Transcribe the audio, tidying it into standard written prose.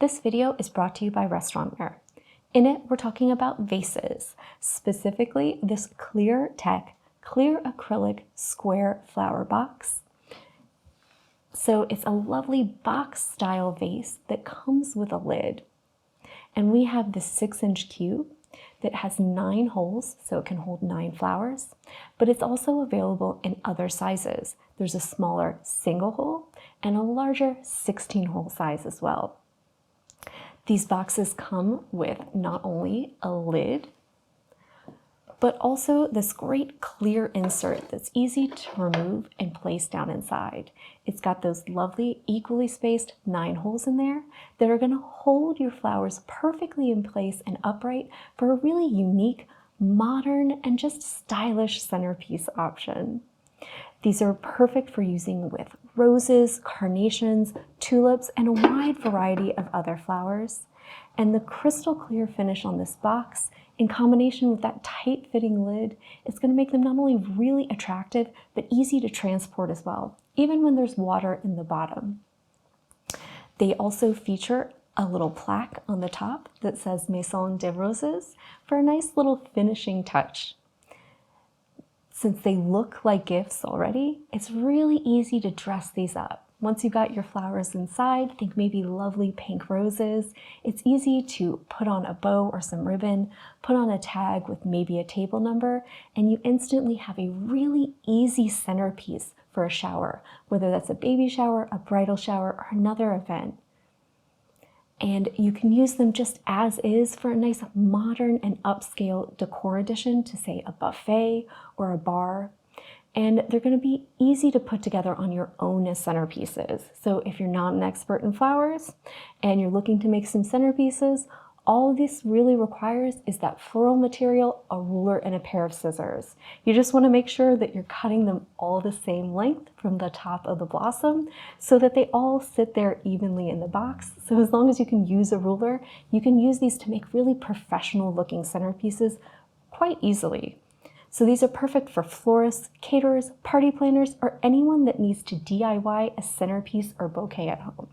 This video is brought to you by Restaurantware. In it, we're talking about vases, specifically this Clear Tech clear acrylic square flower box. So it's a lovely box style vase that comes with a lid. And we have this 6-inch cube that has 9 holes, so it can hold 9 flowers, but it's also available in other sizes. There's a smaller single hole and a larger 16-hole size as well. These boxes come with not only a lid, but also this great clear insert that's easy to remove and place down inside. It's got those lovely equally spaced 9 holes in there that are going to hold your flowers perfectly in place and upright for a really unique, modern, and just stylish centerpiece option. These are perfect for using with roses, carnations, tulips, and a wide variety of other flowers. And the crystal clear finish on this box, in combination with that tight-fitting lid, is going to make them not only really attractive, but easy to transport as well, even when there's water in the bottom. They also feature a little plaque on the top that says Maison des Roses for a nice little finishing touch. Since they look like gifts already, it's really easy to dress these up. Once you've got your flowers inside, think maybe lovely pink roses, it's easy to put on a bow or some ribbon, put on a tag with maybe a table number, and you instantly have a really easy centerpiece for a shower, whether that's a baby shower, a bridal shower, or another event. And you can use them just as is for a nice modern and upscale decor addition to, say, a buffet or a bar. And they're going to be easy to put together on your own as centerpieces. So if you're not an expert in flowers and you're looking to make some centerpieces, all this really requires is that floral material, a ruler, and a pair of scissors. You just want to make sure that you're cutting them all the same length from the top of the blossom so that they all sit there evenly in the box. So as long as you can use a ruler, you can use these to make really professional looking centerpieces quite easily. So these are perfect for florists, caterers, party planners, or anyone that needs to DIY a centerpiece or bouquet at home.